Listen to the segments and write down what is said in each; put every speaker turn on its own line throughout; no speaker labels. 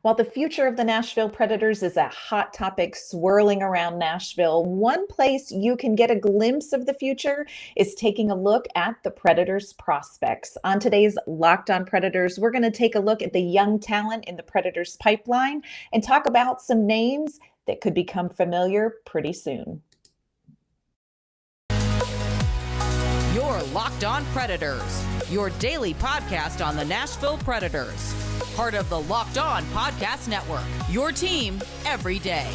While the future of the Nashville Predators is a hot topic swirling around Nashville, one place you can get a glimpse of the future is taking a look at the Predators prospects. On today's Locked On Predators, we're going to take a look at the young talent in the Predators pipeline and talk about some names that could become familiar pretty soon.
You're Locked On Predators, your daily podcast on the Nashville Predators. Part of the Locked On Podcast Network, your team every day.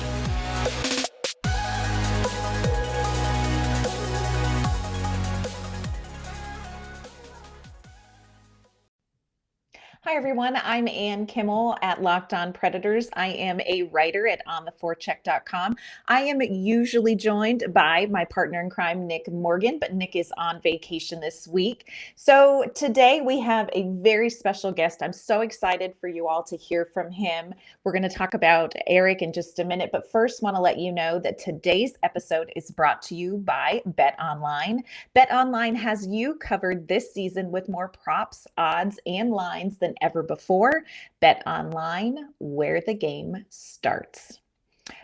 Hi, everyone. I'm Ann Kimmel at Locked On Predators. I am a writer at ontheforecheck.com. I am usually joined by my partner in crime, Nick Morgan, but Nick is on vacation this week. So today we have a very special guest. I'm so excited for you all to hear from him. We're going to talk about Eric in just a minute, but first want to let you know that today's episode is brought to you by BetOnline. BetOnline has you covered this season with more props, odds, and lines than ever before. Bet online, where the game starts.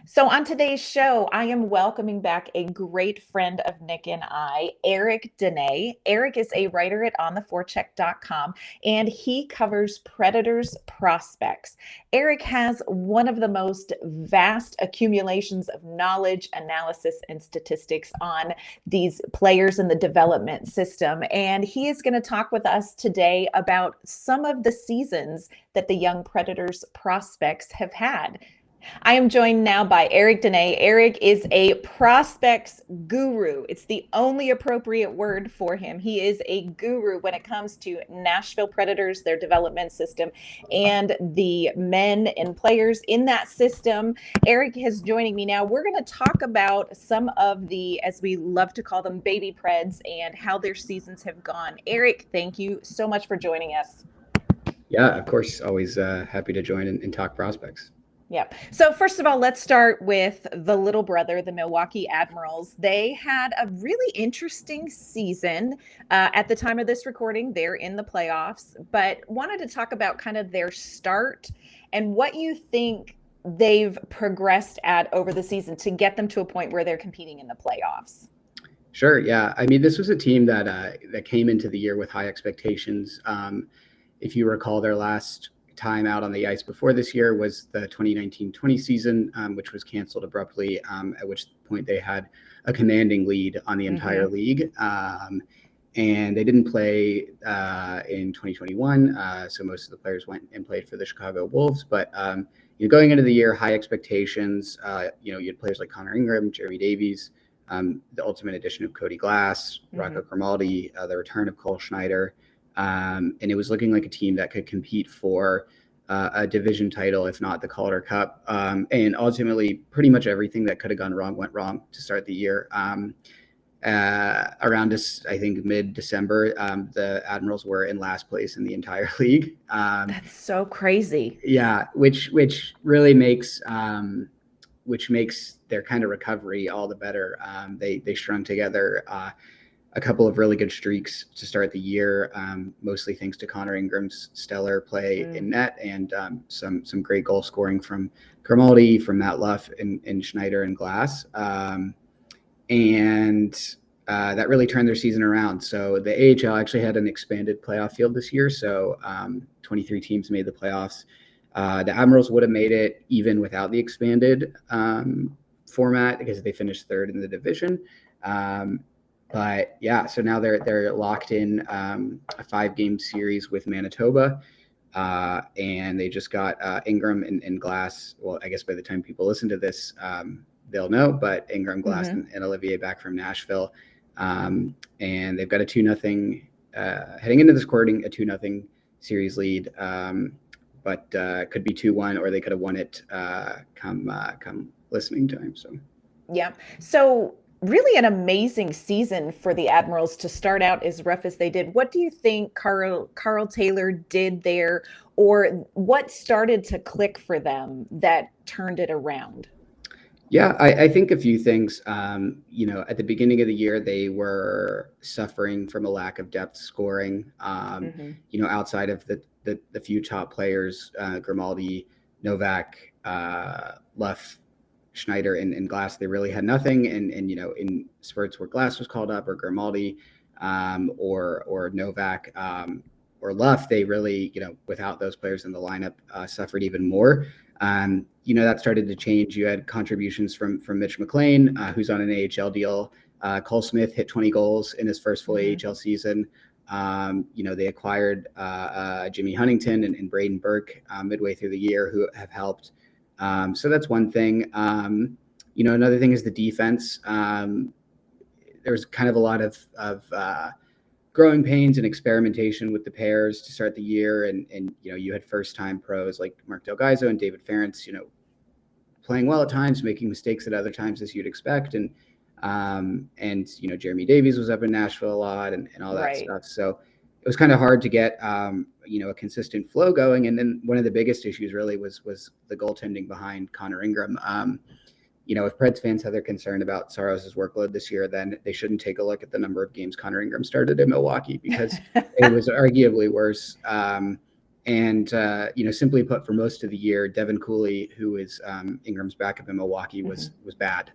So on today's show, I am welcoming back a great friend of Nick and I, Eric Dunay. Eric is a writer at ontheforecheck.com, and he covers Predators prospects. Eric has one of the most vast accumulations of knowledge, analysis, and statistics on these players in the development system. And he is going to talk with us today about some of the seasons that the young Predators prospects have had. I am joined now by Eric Dunay. Eric is a prospects guru. It's the only appropriate word for him. He is a guru when it comes to Nashville Predators, their development system, and the men and players in that system. Eric is joining me now. We're going to talk about some of the, as we love to call them, baby Preds and how their seasons have gone. Eric, thank you so much for joining us.
Yeah, of course. Always happy to join and talk prospects.
Yeah. So first of all, let's start with the little brother, the Milwaukee Admirals. They had a really interesting season. At the time of this recording, they're in the playoffs, but wanted to talk about kind of their start and what you think they've progressed at over the season to get them to a point where they're competing in the playoffs.
Sure. Yeah. I mean, this was a team that came into the year with high expectations. If you recall, their last time out on the ice before this year was the 2019-20 season, which was canceled abruptly, at which point they had a commanding lead on the entire league. And they didn't play in 2021, so most of the players went and played for the Chicago Wolves. But going into the year, high expectations. You had players like Connor Ingram, Jeremy Davies, the ultimate addition of Cody Glass, Rocco Cromaldi, the return of Cole Schneider. And it was looking like a team that could compete for a division title, if not the Calder Cup. And ultimately, pretty much everything that could have gone wrong went wrong to start the year. Around this, I think, mid-December, the Admirals were in last place in the entire league.
That's so crazy.
Yeah, which really makes their kind of recovery all the better. They strung together a couple of really good streaks to start the year, mostly thanks to Connor Ingram's stellar play in net and some great goal scoring from Cromaldi, from Matt Luff, and Schneider and Glass. And that really turned their season around. So the AHL actually had an expanded playoff field this year. So 23 teams made the playoffs. The Admirals would have made it even without the expanded format because they finished third in the division. But yeah, so now they're locked in a 5-game series with Manitoba, and they just got Ingram and Glass. Well, I guess by the time people listen to this, they'll know. But Ingram, Glass, and Olivier back from Nashville, and they've got a 2-0 heading into this recording, a 2-0 series lead. But could be 2-1, or they could have won it come listening time. So
yeah. So really an amazing season for the Admirals to start out as rough as they did. What do you think Carl Taylor did there, or what started to click for them that turned it around?
Yeah, I think a few things. At the beginning of the year, they were suffering from a lack of depth scoring. Outside of the few top players, Grimaldi, Novak, Luff, Schneider, and Glass, they really had nothing. And in spurts where Glass was called up, or Grimaldi, or Novak, or Luff, they really, without those players in the lineup, suffered even more. That started to change. You had contributions from Mitch McLean, who's on an AHL deal. Cole Smith hit 20 goals in his first full AHL season. They acquired Jimmy Huntington and Braden Burke midway through the year, who have helped. So that's one thing. Another thing is the defense. There was kind of a lot of growing pains and experimentation with the pairs to start the year. And you had first-time pros like Mark Del Gaizo and David Ferentz, playing well at times, making mistakes at other times, as you'd expect. And Jeremy Davies was up in Nashville a lot and all that stuff. So it was kind of hard to get, a consistent flow going. And then one of the biggest issues really was the goaltending behind Connor Ingram. If Preds fans have their concern about Saros's workload this year, then they shouldn't take a look at the number of games Connor Ingram started in Milwaukee, because it was arguably worse. Simply put, for most of the year, Devin Cooley, who is Ingram's backup in Milwaukee, was bad.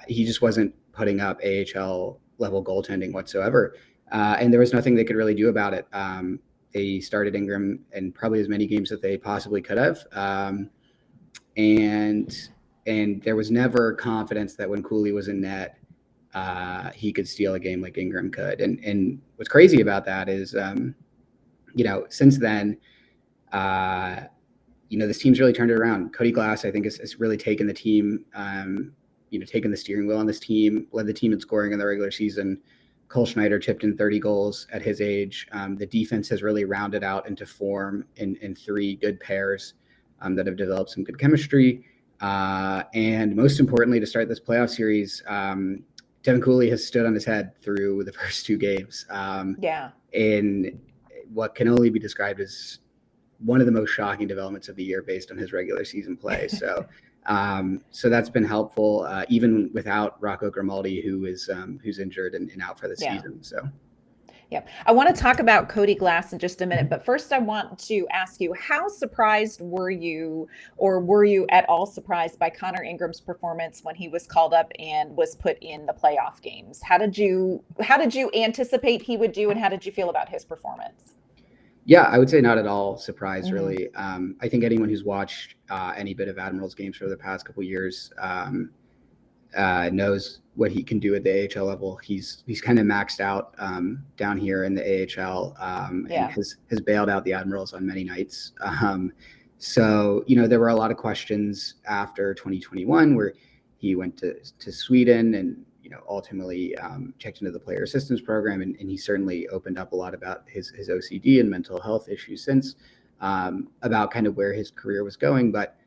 He just wasn't putting up AHL level goaltending whatsoever. And there was nothing they could really do about it. They started Ingram in probably as many games that they possibly could have. And there was never confidence that when Cooley was in net, he could steal a game like Ingram could. And what's crazy about that is, since then, this team's really turned it around. Cody Glass, I think, has really taken the team, taken the steering wheel on this team, led the team in scoring in the regular season. Cole Schneider chipped in 30 goals at his age. The defense has really rounded out into form in three good pairs that have developed some good chemistry. And most importantly, to start this playoff series, Devin Cooley has stood on his head through the first two games. In what can only be described as one of the most shocking developments of the year based on his regular season play. So that's been helpful, even without Rocco Grimaldi, who's injured and out for the season. So.
Yeah, I want to talk about Cody Glass in just a minute, but first I want to ask you, how surprised were you, or were you at all surprised by Connor Ingram's performance when he was called up and was put in the playoff games? How did you anticipate he would do, and how did you feel about his performance?
Yeah, I would say not at all surprised, really. I think anyone who's watched any bit of Admirals games for the past couple of years knows what he can do at the AHL level. He's kind of maxed out down here in the AHL, and has bailed out the Admirals on many nights. So there were a lot of questions after 2021 where he went to Sweden and ultimately checked into the player assistance program, and he certainly opened up a lot about his OCD and mental health issues since, about kind of where his career was going. But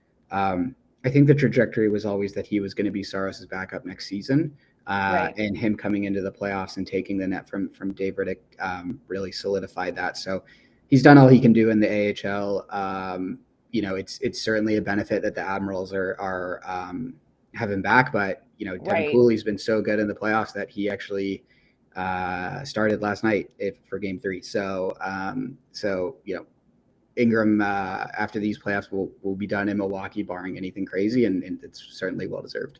I think the trajectory was always that he was going to be Saros's backup next season, and him coming into the playoffs and taking the net from Dave Riddick really solidified that. So he's done all he can do in the AHL. It's certainly a benefit that the Admirals are have him back, but Devin Cooley's been so good in the playoffs that he actually started last night for Game 3. So Ingram, after these playoffs, will be done in Milwaukee, barring anything crazy, and it's certainly well deserved.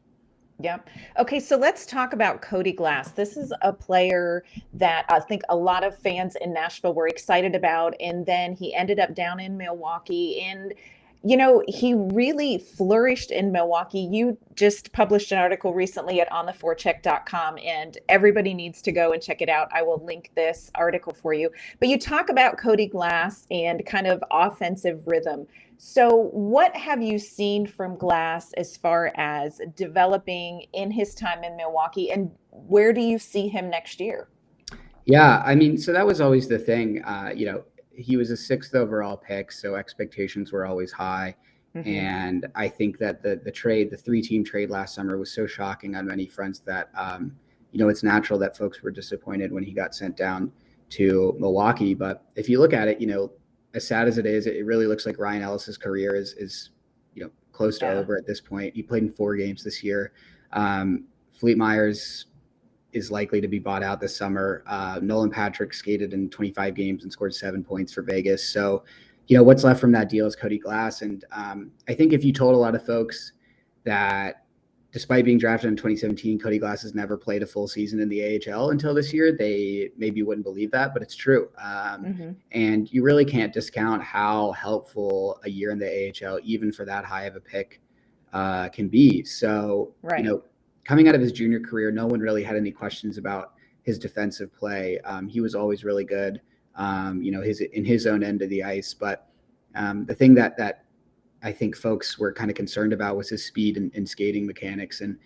Yeah. Okay, so let's talk about Cody Glass. This is a player that I think a lot of fans in Nashville were excited about, and then he ended up down in Milwaukee, and he really flourished in Milwaukee. You just published an article recently at ontheforecheck.com, and everybody needs to go and check it out. I will link this article for you. But you talk about Cody Glass and kind of offensive rhythm. So what have you seen from Glass as far as developing in his time in Milwaukee, and where do you see him next year?
Yeah, I mean, so that was always the thing. He was a 6th overall pick, so expectations were always high. And I think that the 3-team trade last summer was so shocking on many fronts that, it's natural that folks were disappointed when he got sent down to Milwaukee. But if you look at it, as sad as it is, it really looks like Ryan Ellis's career is close to over at this point. He played in 4 games this year. Fleet Myers is likely to be bought out this summer. Nolan Patrick skated in 25 games and scored 7 points for Vegas. So, what's left from that deal is Cody Glass. And I think if you told a lot of folks that despite being drafted in 2017, Cody Glass has never played a full season in the AHL until this year, they maybe wouldn't believe that, but it's true. And you really can't discount how helpful a year in the AHL, even for that high of a pick, can be. So, coming out of his junior career, no one really had any questions about his defensive play. He was always really good, in his own end of the ice. But the thing that I think folks were kind of concerned about was his speed and skating mechanics. And,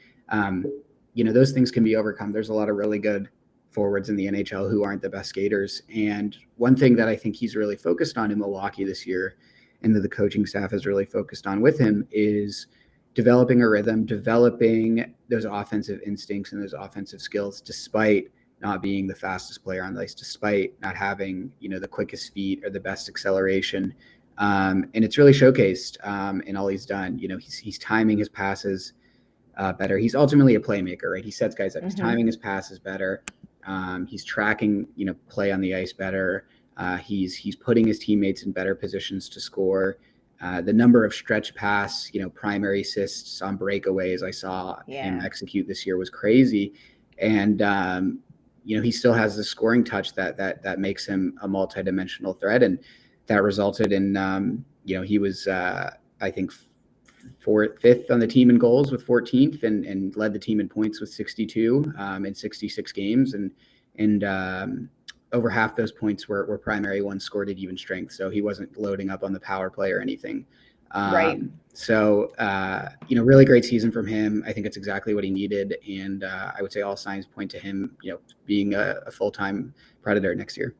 those things can be overcome. There's a lot of really good forwards in the NHL who aren't the best skaters. And one thing that I think he's really focused on in Milwaukee this year, and that the coaching staff has really focused on with him, is developing a rhythm, developing those offensive instincts and those offensive skills, despite not being the fastest player on the ice, despite not having, the quickest feet or the best acceleration. And it's really showcased in all he's done. He's timing his passes better. He's ultimately a playmaker, right? He sets guys up. He's timing his passes better. He's tracking, play on the ice better. He's putting his teammates in better positions to score. The number of stretch pass, primary assists on breakaways I saw him execute this year was crazy. And, he still has the scoring touch that makes him a multidimensional threat. And that resulted in, he was, I think, fifth on the team in goals with 14th and led the team in points with 62 in 66 games. And over half those points were primary ones scored at even strength. So he wasn't loading up on the power play or anything. So, really great season from him. I think it's exactly what he needed. And I would say all signs point to him, being a full-time Predator next year.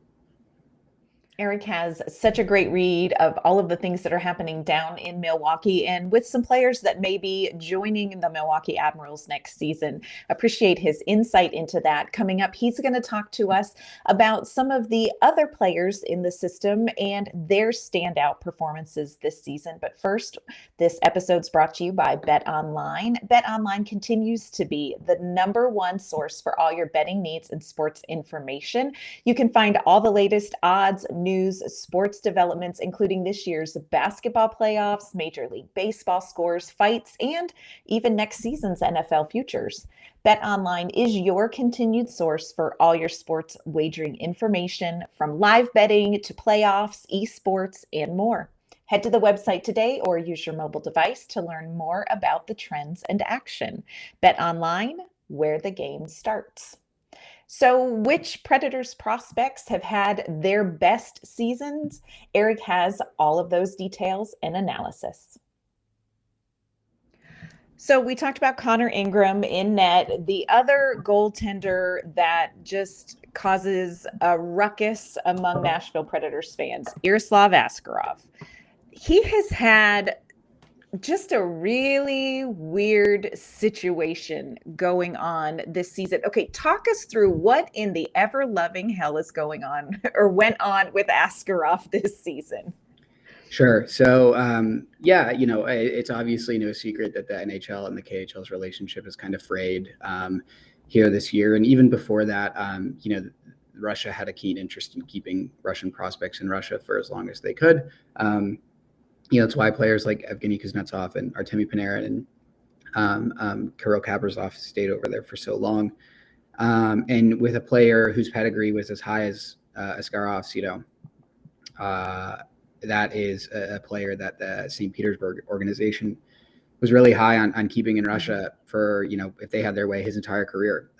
Eric has such a great read of all of the things that are happening down in Milwaukee and with some players that may be joining the Milwaukee Admirals next season. Appreciate his insight into that. Coming up, he's going to talk to us about some of the other players in the system and their standout performances this season. But first, this episode's brought to you by BetOnline. BetOnline continues to be the #1 source for all your betting needs and sports information. You can find all the latest odds, news, sports developments, including this year's basketball playoffs, Major League Baseball scores, fights, and even next season's NFL futures. BetOnline is your continued source for all your sports wagering information, from live betting to playoffs, esports, and more. Head to the website today or use your mobile device to learn more about the trends and action. BetOnline, where the game starts. So which Predators prospects have had their best seasons? Eric has all of those details and analysis. So we talked about Connor Ingram in net. The other goaltender that just causes a ruckus among Nashville Predators fans, Yaroslav Askarov. He has had just a really weird situation going on this season. Okay, talk us through what in the ever-loving hell is going on or went on with Askarov this season.
Sure. So, it's obviously no secret that the NHL and the KHL's relationship is kind of frayed here this year. And even before that, Russia had a keen interest in keeping Russian prospects in Russia for as long as they could. It's why players like Evgeny Kuznetsov and Artemi Panarin and Kirill Kaprizov stayed over there for so long. And with a player whose pedigree was as high as Askarov's, that is a player that the St. Petersburg organization was really high on keeping in Russia for, if they had their way, his entire career.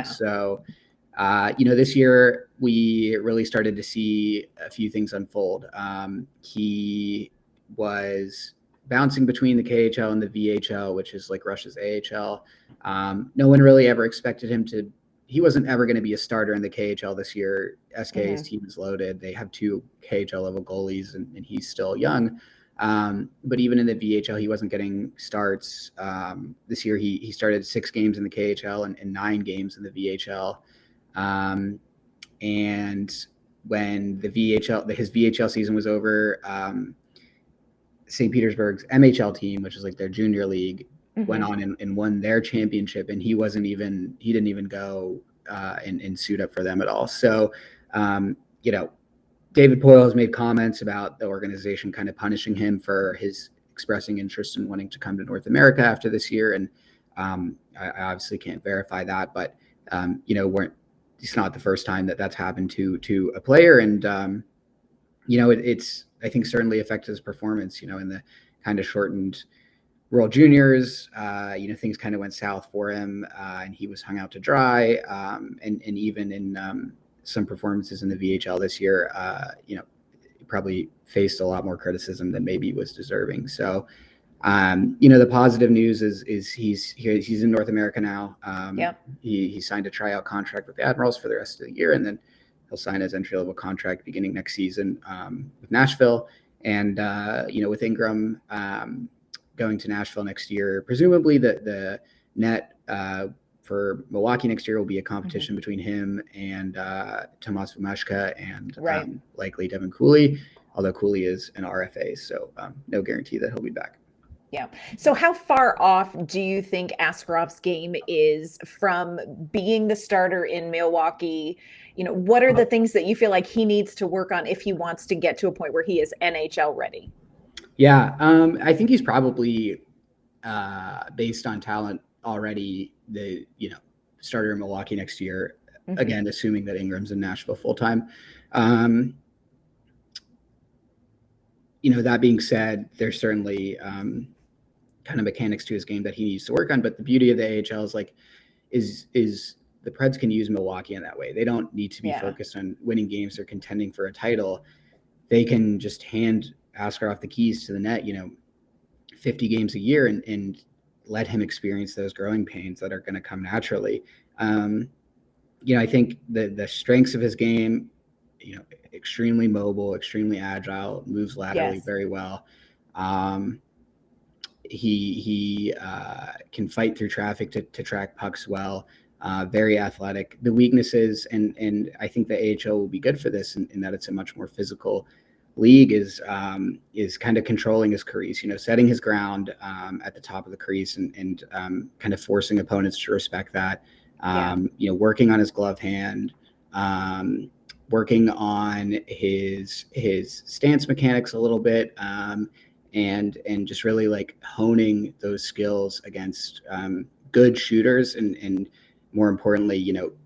So, this year we really started to see a few things unfold. He was bouncing between the KHL and the VHL, which is like Russia's AHL. No one really ever expected him to. He wasn't ever going to be a starter in the KHL this year. SKA's team is loaded. They have 2 KHL level goalies, and he's still young. But even in the VHL, he wasn't getting starts. This year, he started 6 games in the KHL and 9 games in the VHL. And when his VHL season was over, St. Petersburg's MHL team, which is like their junior league, went on and won their championship, and he didn't even go and suit up for them at all. So, David Poile has made comments about the organization kind of punishing him for his expressing interest in wanting to come to North America after this year. And I obviously can't verify that, but it's not the first time that that's happened to a player. And, it's, I think, certainly affected his performance, in the kind of shortened World Juniors, things kind of went south for him, and he was hung out to dry. And even in some performances in the VHL this year, he probably faced a lot more criticism than maybe he was deserving. So, the positive news is he's here. He's in North America now. He signed a tryout contract with the Admirals for the rest of the year, and then he'll sign his entry-level contract beginning next season with Nashville. And, with Ingram going to Nashville next year, presumably the net for Milwaukee next year will be a competition between him and Tomas Vumeshka and likely Devin Cooley, although Cooley is an RFA, so no guarantee that he'll be back.
Yeah. So how far off do you think Askarov's game is from being the starter in Milwaukee? What are the things that you feel like he needs to work on if he wants to get to a point where he is NHL ready?
Yeah, I think he's probably, based on talent already, the starter in Milwaukee next year. Again, assuming that Ingram's in Nashville full time. That being said, there's certainly kind of mechanics to his game that he needs to work on. But the beauty of the AHL is the Preds can use Milwaukee in that way. They don't need to be focused on winning games or contending for a title. They can just hand Askarov the keys to the net, 50 games a year and let him experience those growing pains that are going to come naturally. I think the strengths of his game, extremely mobile, extremely agile, moves laterally very well. He can fight through traffic to track pucks well, very athletic. The weaknesses, and I think the AHL will be good for this in that it's a much more physical league, is kind of controlling his crease, setting his ground at the top of the crease and kind of forcing opponents to respect that, working on his glove hand, working on his stance mechanics a little bit, and just really like honing those skills against good shooters and more importantly,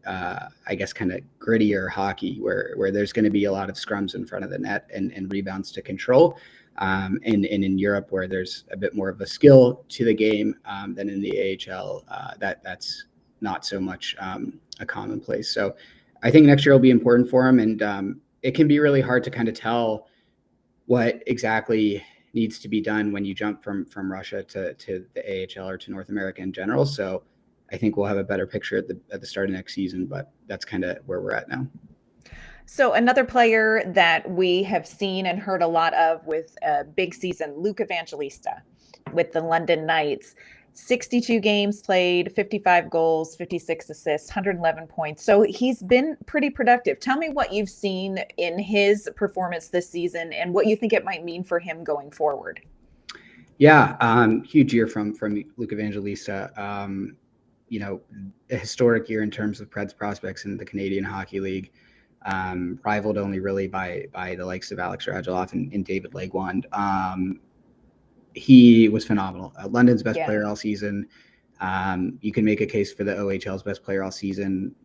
I guess kind of grittier hockey where there's going to be a lot of scrums in front of the net and rebounds to control. And in Europe, where there's a bit more of a skill to the game than in the AHL, that's not so much a commonplace. So I think next year will be important for him, and it can be really hard to kind of tell what exactly needs to be done when you jump from Russia to the AHL or to North America in general. So I think we'll have a better picture at the start of next season, but that's kind of where we're at now.
So another player that we have seen and heard a lot of with a big season, Luke Evangelista with the London Knights. 62 games played, 55 goals, 56 assists, 111 points. So he's been pretty productive. Tell me what you've seen in his performance this season and what you think it might mean for him going forward.
Yeah, huge year from Luke Evangelista. A historic year in terms of Preds prospects in the Canadian Hockey League, rivaled only really by the likes of Alex Radulov and David Legwand. He was phenomenal. London's best player all season. You can make a case for the OHL's best player all season.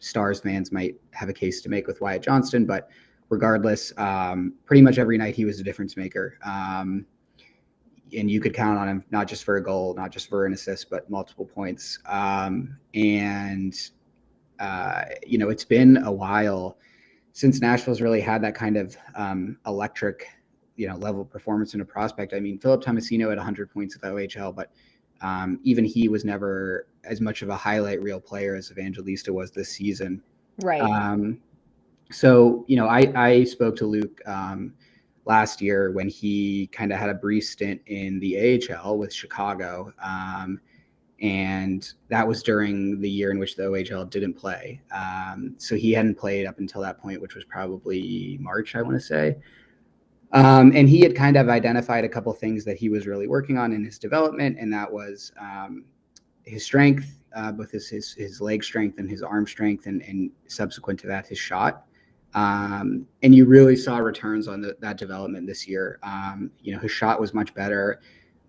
Stars fans might have a case to make with Wyatt Johnston, but regardless, pretty much every night he was a difference maker. And you could count on him, not just for a goal, not just for an assist, but multiple points. It's been a while since Nashville's really had that kind of electric, level of performance in a prospect. I mean, Philip Tomasino had 100 points at the OHL, but even he was never as much of a highlight reel player as Evangelista was this season.
Right.
I spoke to Luke last year when he kind of had a brief stint in the AHL with Chicago. And that was during the year in which the OHL didn't play. So he hadn't played up until that point, which was probably March, I want to say. And he had kind of identified a couple things that he was really working on in his development. And that was his strength, both his leg strength and his arm strength, and subsequent to that, his shot. And you really saw returns on that development this year. His shot was much better.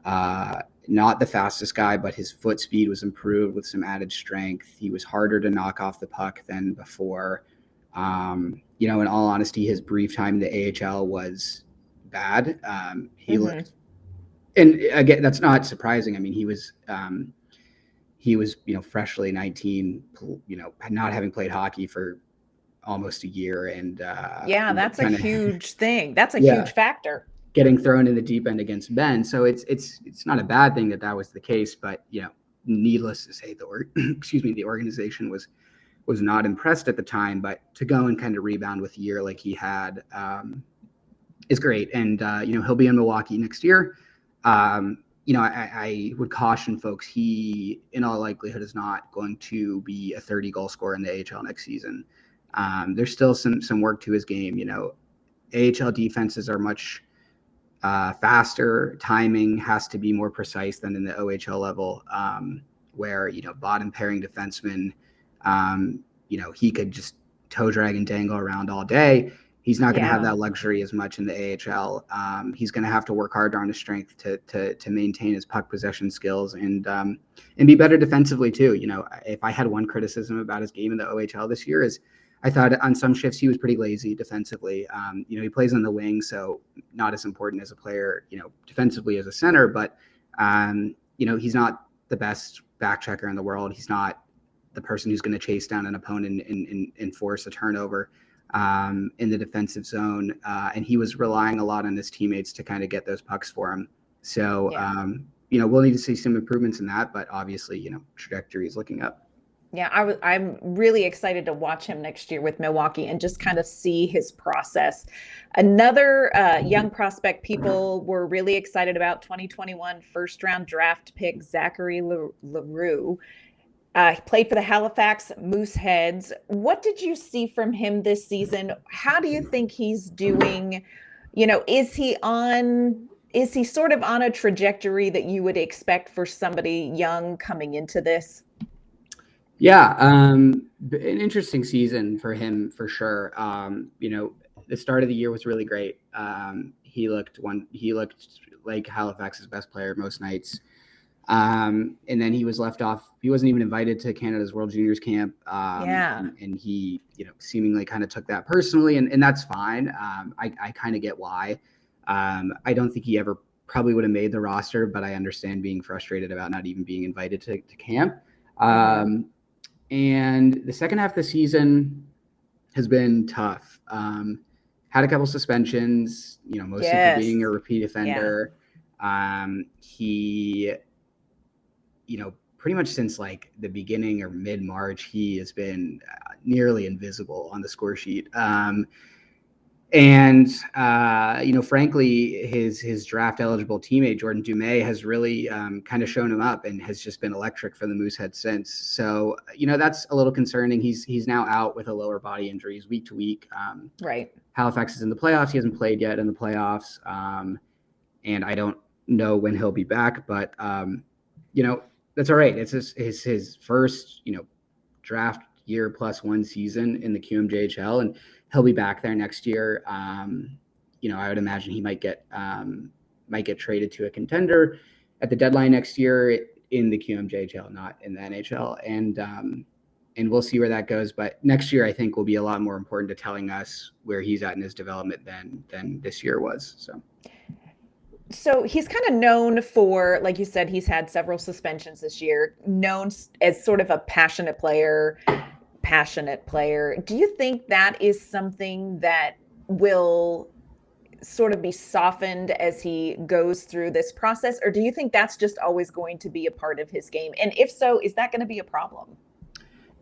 Not the fastest guy, but his foot speed was improved with some added strength. He was harder to knock off the puck than before. In all honesty, his brief time in the AHL was bad. He looked, and again, that's not surprising. I mean, he was, freshly 19, not having played hockey for almost a year. And
that's a huge thing. That's a
Yeah.
huge factor.
Getting thrown in the deep end against Ben. So it's not a bad thing that was the case, but needless to say, the organization was not impressed at the time, but to go and kind of rebound with a year like he had is great. And he'll be in Milwaukee next year. I would caution folks, he in all likelihood is not going to be a 30 goal scorer in the AHL next season. There's still some work to his game. AHL defenses are much faster. Timing has to be more precise than in the OHL level, where bottom pairing defensemen, he could just toe drag and dangle around all day. He's not going to have that luxury as much in the AHL. He's going to have to work harder on his strength to maintain his puck possession skills and be better defensively too. If I had one criticism about his game in the OHL this year is I thought on some shifts he was pretty lazy defensively. He plays on the wing, so not as important as a player, defensively as a center, but he's not the best back checker in the world. He's not the person who's going to chase down an opponent and force a turnover in the defensive zone. And he was relying a lot on his teammates to kind of get those pucks for him. So, we'll need to see some improvements in that, but obviously, trajectory is looking up.
Yeah, I'm really excited to watch him next year with Milwaukee and just kind of see his process. Another young prospect people were really excited about, 2021 first-round draft pick Zachary Larue. He played for the Halifax Mooseheads. What did you see from him this season? How do you think he's doing? Is he sort of on a trajectory that you would expect for somebody young coming into this?
Yeah, an interesting season for him for sure. The start of the year was really great. He looked like Halifax's best player most nights. And then he was left off. He wasn't even invited to Canada's World Juniors camp. And he, seemingly kind of took that personally, and that's fine. I kind of get why. I don't think he ever probably would have made the roster, but I understand being frustrated about not even being invited to camp. And the second half of the season has been tough. Had a couple suspensions, mostly for being a repeat offender. He, pretty much since like the beginning or mid-March, he has been nearly invisible on the score sheet. Frankly, his draft eligible teammate, Jordan Dumais, has really kind of shown him up and has just been electric for the Moosehead since. So, that's a little concerning. He's now out with a lower body injury. He's week to week.
Right.
Halifax is in the playoffs. He hasn't played yet in the playoffs. And I don't know when he'll be back, but, that's all right. It's his first, draft year plus one season in the QMJHL, and he'll be back there next year. I would imagine he might get traded to a contender at the deadline next year in the QMJHL, not in the NHL. And we'll see where that goes. But next year, I think, will be a lot more important to telling us where he's at in his development than this year was.
So he's kind of known for, like you said, he's had several suspensions this year, known as sort of a passionate player. Do you think that is something that will sort of be softened as he goes through this process? Or do you think that's just always going to be a part of his game? And if so, is that going to be a problem?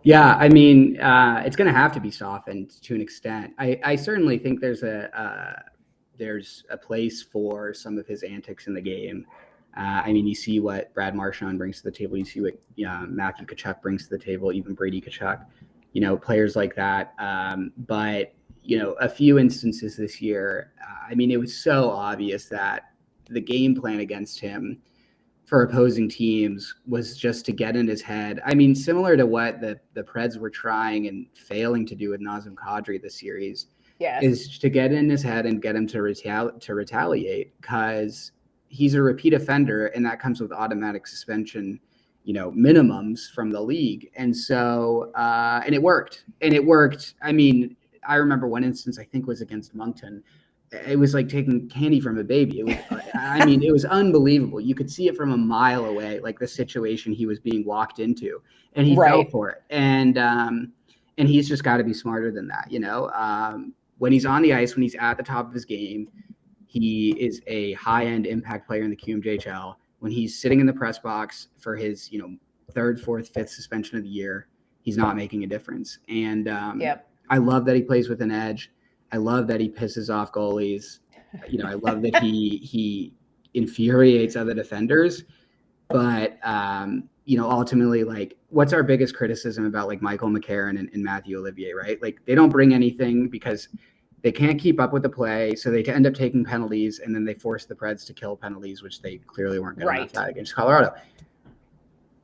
Yeah, I mean, it's going to have to be softened to an extent. I certainly think there's a place for some of his antics in the game. You see what Brad Marchand brings to the table. You see what Matthew Tkachuk brings to the table, even Brady Tkachuk, players like that. But a few instances this year, it was so obvious that the game plan against him for opposing teams was just to get in his head. I mean, similar to what the Preds were trying and failing to do with Nazem Kadri this series,
Yes.
is to get in his head and get him to retaliate, because he's a repeat offender, and that comes with automatic suspension, minimums from the league. And so, and it worked. I mean, I remember one instance, I think was against Moncton. It was like taking candy from a baby. It was, it was unbelievable. You could see it from a mile away, like the situation he was being walked into, and he fell for it. And he's just got to be smarter than that. When he's on the ice, when he's at the top of his game, he is a high-end impact player in the QMJHL. When he's sitting in the press box for his, third, fourth, fifth suspension of the year, he's not making a difference. And I love that he plays with an edge. I love that he pisses off goalies. I love that he infuriates other defenders. But, ultimately, like, what's our biggest criticism about, like, Michael McCarron and Matthew Olivier, right? Like, they don't bring anything because they can't keep up with the play. So they end up taking penalties, and then they force the Preds to kill penalties, which they clearly weren't good enough at against Colorado.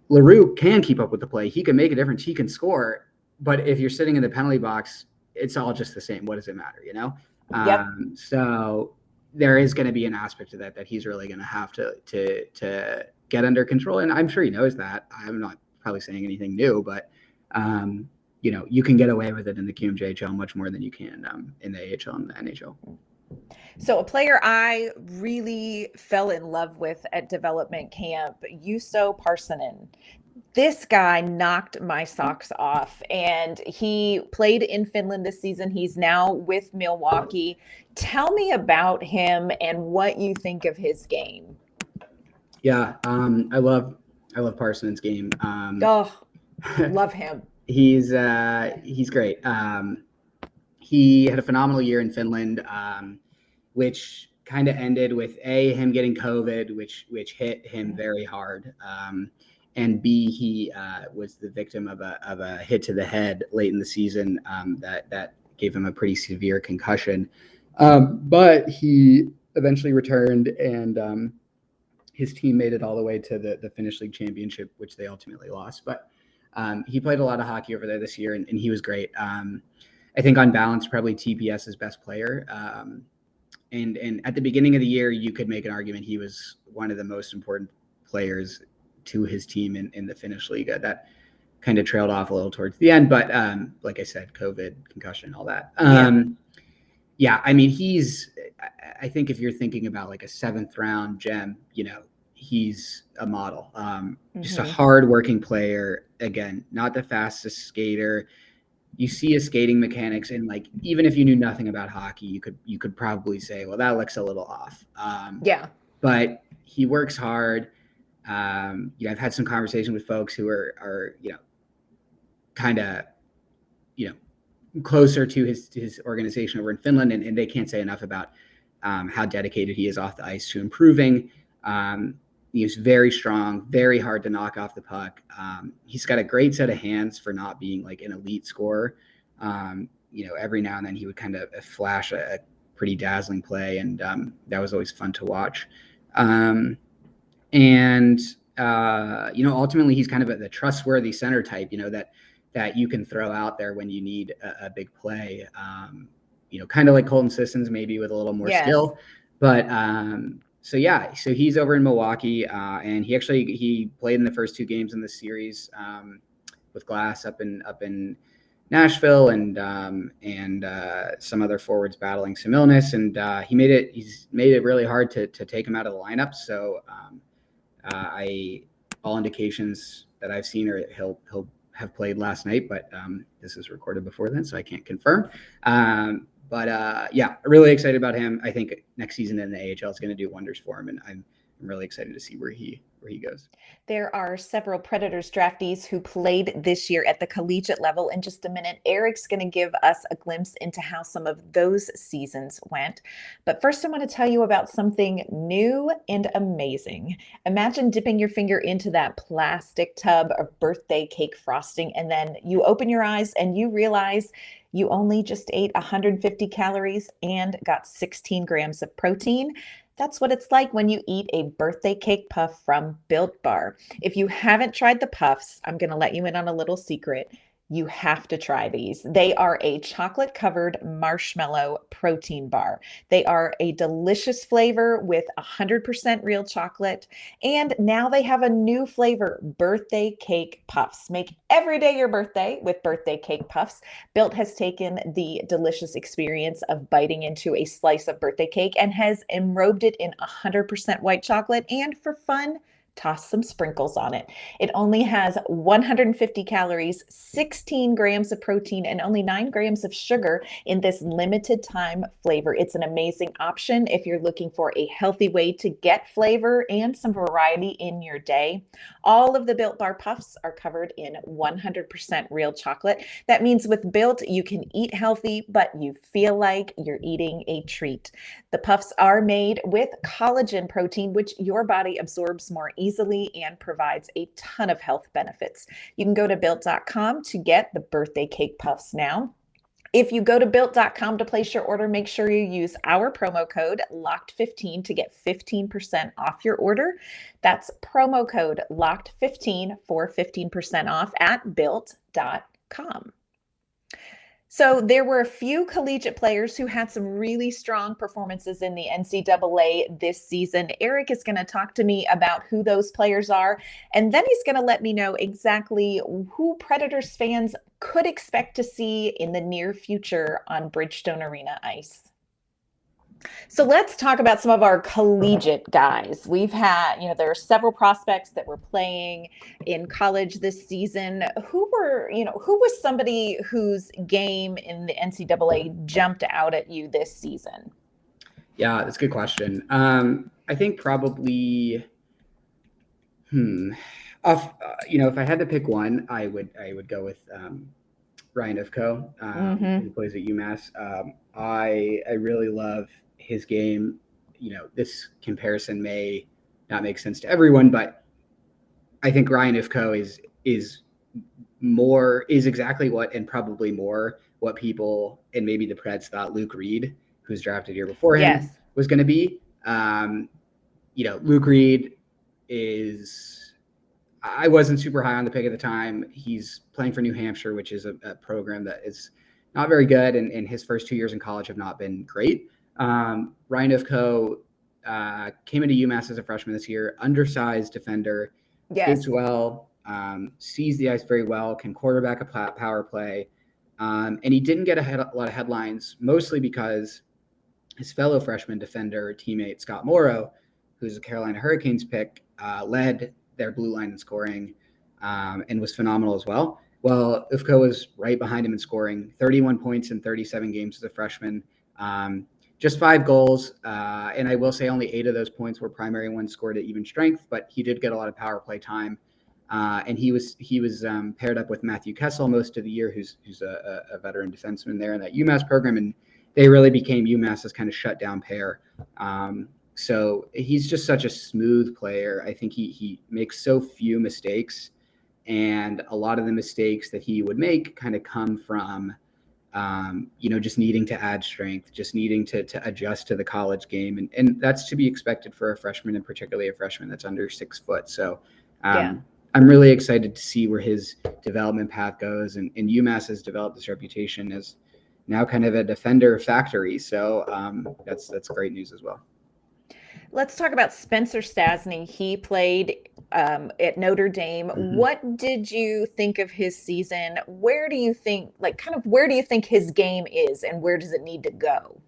Larue can keep up with the play. He can make a difference. He can score. But if you're sitting in the penalty box, it's all just the same. What does it matter, So there is going to be an aspect to that he's really going to have to get under control. And I'm sure he knows that. I'm not probably saying anything new, but, you can get away with it in the QMJHL much more than you can in the AHL and the NHL.
So a player I really fell in love with at development camp, Yuso Parsons. This guy knocked my socks off, and he played in Finland this season. He's now with Milwaukee. Tell me about him and what you think of his game.
Yeah, I love Parsons' game.
Love him.
He's great. He had a phenomenal year in Finland, which kind of ended with him getting COVID, which hit him very hard. And B, he was the victim of a hit to the head late in the season that gave him a pretty severe concussion. But he eventually returned, and his team made it all the way to the Finnish League Championship, which they ultimately lost. But he played a lot of hockey over there this year, and he was great. I think on balance, probably TPS's best player. And at the beginning of the year, you could make an argument he was one of the most important players to his team in the Finnish league. That kind of trailed off a little towards the end, but like I said, COVID, concussion, all that. I mean, I think if you're thinking about like a 7th round gem, he's a model. Just a hard-working player. Again, not the fastest skater. You see his skating mechanics, and like, even if you knew nothing about hockey, you could probably say, well, that looks a little off. But he works hard. I've had some conversation with folks who are kind of, closer to his organization over in Finland, and they can't say enough about how dedicated he is off the ice to improving. He's very strong, very hard to knock off the puck. He's got a great set of hands for not being like an elite scorer. Every now and then he would kind of flash a pretty dazzling play, and that was always fun to watch. Ultimately he's kind of the trustworthy center type, that you can throw out there when you need a big play, kind of like Colton Sissons, maybe with a little more skill. But so he's over in Milwaukee, and he played in the first 2 games in this series with Glass up in Nashville, and some other forwards battling some illness, and he's made it really hard to take him out of the lineup. So all indications that I've seen are he'll have played last night, but this is recorded before then, so I can't confirm. Really excited about him. I think next season in the AHL is going to do wonders for him, and I'm really excited to see where he goes.
There are several Predators draftees who played this year at the collegiate level. In just a minute, Eric's going to give us a glimpse into how some of those seasons went. But first, I want to tell you about something new and amazing. Imagine dipping your finger into that plastic tub of birthday cake frosting, and then you open your eyes and you realize you only just ate 150 calories and got 16 grams of protein. That's what it's like when you eat a birthday cake puff from Built Bar. If you haven't tried the puffs, I'm going to let you in on a little secret. You have to try these. They are a chocolate covered marshmallow protein bar. They are a delicious flavor with 100% real chocolate. And now they have a new flavor, birthday cake puffs. Make every day your birthday with birthday cake puffs. Built has taken the delicious experience of biting into a slice of birthday cake and has enrobed it in 100% white chocolate. And for fun, toss some sprinkles on it. It only has 150 calories, 16 grams of protein, and only 9 grams of sugar in this limited time flavor. It's an amazing option if you're looking for a healthy way to get flavor and some variety in your day. All of the Built Bar puffs are covered in 100% real chocolate. That means with Built, you can eat healthy, but you feel like you're eating a treat. The puffs are made with collagen protein, which your body absorbs more easily and provides a ton of health benefits. You can go to built.com to get the birthday cake puffs now. If you go to built.com to place your order, make sure you use our promo code LOCKED15 to get 15% off your order. That's promo code LOCKED15 for 15% off at built.com. So there were a few collegiate players who had some really strong performances in the NCAA this season. Eric is going to talk to me about who those players are, and then he's going to let me know exactly who Predators fans could expect to see in the near future on Bridgestone Arena ice. So let's talk about some of our collegiate guys. We've had, there are several prospects that were playing in college this season. Who was somebody whose game in the NCAA jumped out at you this season?
Yeah, that's a good question. I think probably, if I had to pick one, I would go with Ryan Ifko, who plays at UMass. I really love his game. This comparison may not make sense to everyone, but I think Ryan Ifko is exactly what, and probably more what people and maybe the Preds thought Luke Reed, who's drafted here before him, was going to be. Luke Reed I wasn't super high on the pick at the time. He's playing for New Hampshire, which is a program that is not very good, and his first 2 years in college have not been great. Ryan Ifko came into UMass as a freshman this year, undersized defender, skates well, sees the ice very well, can quarterback a power play, and he didn't get a lot of headlines, mostly because his fellow freshman defender teammate Scott Morrow, who's a Carolina Hurricanes pick, led their blue line in scoring and was phenomenal as well. Well, Ifko was right behind him in scoring, 31 points in 37 games as a freshman. Just 5 goals, and I will say only 8 of those points were primary ones scored at even strength, but he did get a lot of power play time, and he was paired up with Matthew Kessel most of the year, who's a veteran defenseman there in that UMass program, and they really became UMass's kind of shutdown pair. So he's just such a smooth player. I think he makes so few mistakes, and a lot of the mistakes that he would make kind of come from just needing to add strength, just needing to adjust to the college game. And that's to be expected for a freshman, and particularly a freshman that's under 6 foot. So I'm really excited to see where his development path goes. And UMass has developed this reputation as now kind of a defender factory. So that's great news as well.
Let's talk about Spencer Stastny. He played at Notre Dame. What did you think of his season? Where do you think his game is, and where does it need to go?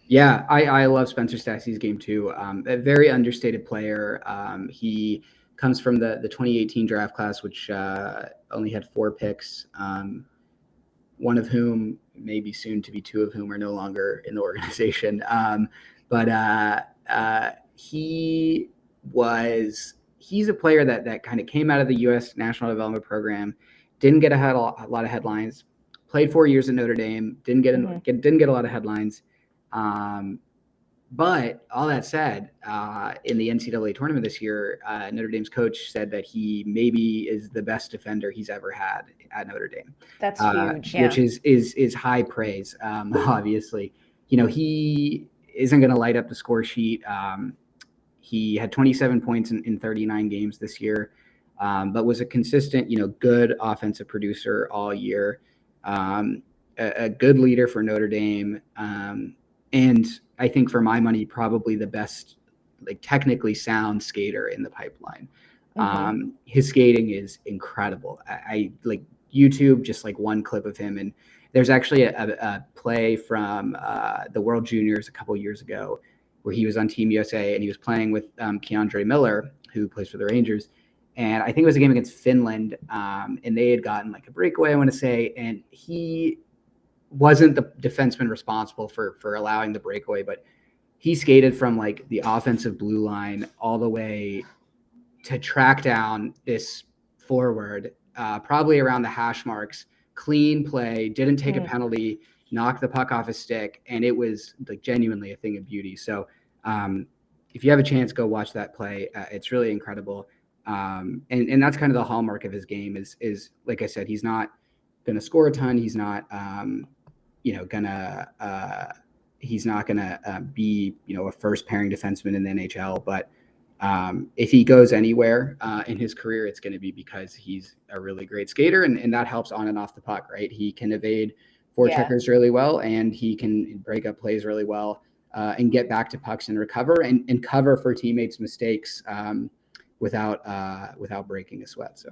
Yeah, I love Spencer Stastny's game too. A very understated player. He comes from the 2018 draft class, which only had 4 picks, one of whom, maybe soon to be 2 of whom, are no longer in the organization. He's a player that kind of came out of the U.S. National Development Program, didn't get a lot of headlines, played 4 years at Notre Dame, didn't get a lot of headlines. But all that said, in the NCAA tournament this year, Notre Dame's coach said that he maybe is the best defender he's ever had at Notre Dame.
That's huge, yeah.
Which is high praise. Obviously, he isn't going to light up the score sheet. He had 27 points in 39 games this year, but was a consistent, good offensive producer all year, a good leader for Notre Dame. And I think for my money, probably the best, technically sound skater in the pipeline. His skating is incredible. I like YouTube, just one clip of him. And there's actually a play from the World Juniors a couple years ago where he was on Team USA and he was playing with Keandre Miller, who plays for the Rangers. And I think it was a game against Finland, and they had gotten a breakaway, I want to say, and he wasn't the defenseman responsible for allowing the breakaway, but he skated from the offensive blue line all the way to track down this forward, probably around the hash marks. Clean play, didn't take a penalty, knocked the puck off his stick, and it was genuinely a thing of beauty. So if you have a chance, go watch that play. It's really incredible. And that's kind of the hallmark of his game is like I said, he's not going to score a ton. He's not, he's not going to be, a first pairing defenseman in the NHL, but if he goes anywhere in his career, it's going to be because he's a really great skater, and that helps on and off the puck, right? He can evade forecheckers really well, and he can break up plays really well and get back to pucks and recover and cover for teammates' mistakes without breaking a sweat.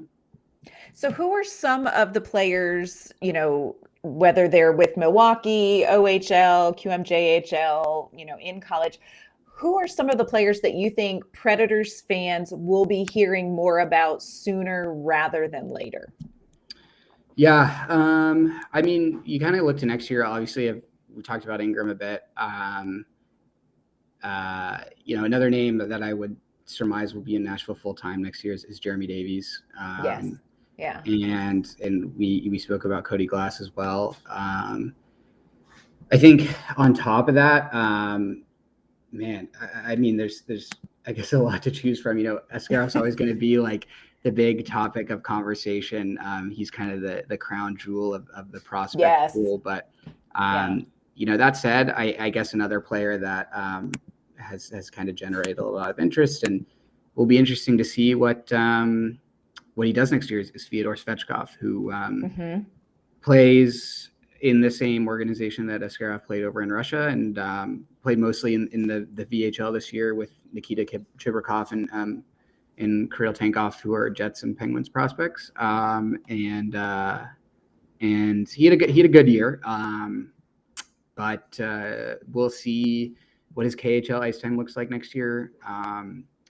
So who are some of the players, whether they're with Milwaukee, OHL, QMJHL, in college, who are some of the players that you think Predators fans will be hearing more about sooner rather than later?
Yeah. I mean, you kind of look to next year. Obviously, we talked about Ingram a bit. Another name that I would surmise will be in Nashville full-time next year is Jeremy Davies.
Yes. Yeah.
And we spoke about Cody Glass as well. I think on top of that, man, I mean, there's I guess a lot to choose from. Ascarov's always going to be the big topic of conversation. He's kind of the crown jewel of the prospect pool. But that said, I guess another player that has kind of generated a lot of interest and will be interesting to see what he does next year is Fyodor Svechkov, who plays in the same organization that Askarov played over in Russia and played mostly in the VHL this year with Nikita Chibrikov and Kirill Tankov, who are Jets and Penguins prospects. And he had a good year. But we'll see what his KHL ice time looks like next year.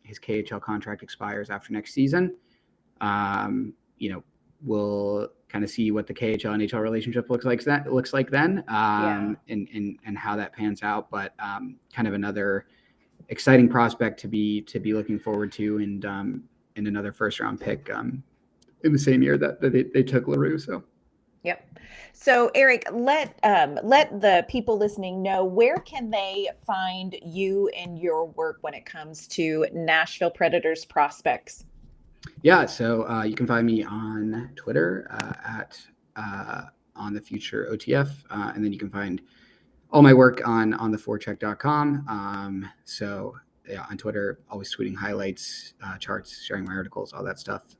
His KHL contract expires after next season. We'll kind of see what the KHL NHL relationship looks like then, and how that pans out. But kind of another exciting prospect to be looking forward to, and another first round pick in the same year that they took Larue. So.
Yep. So Eric, let the people listening know, where can they find you and your work when it comes to Nashville Predators prospects?
Yeah, so you can find me on Twitter at on the future OTF, and then you can find all my work on theforecheck.com. So yeah, on Twitter, always tweeting highlights, charts, sharing my articles, all that stuff,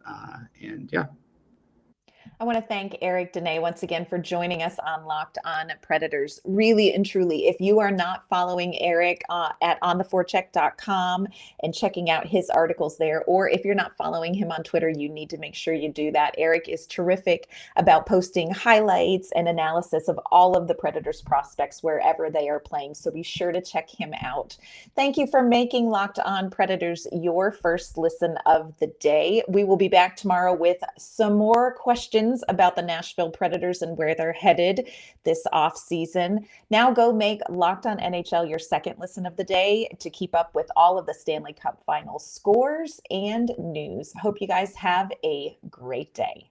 and yeah.
I want to thank Eric Dunay once again for joining us on Locked On Predators. Really and truly, if you are not following Eric at ontheforecheck.com and checking out his articles there, or if you're not following him on Twitter, you need to make sure you do that. Eric is terrific about posting highlights and analysis of all of the Predators prospects wherever they are playing. So be sure to check him out. Thank you for making Locked On Predators your first listen of the day. We will be back tomorrow with some more questions about the Nashville Predators and where they're headed this offseason. Now go make Locked On NHL your second listen of the day to keep up with all of the Stanley Cup final scores and news. Hope you guys have a great day.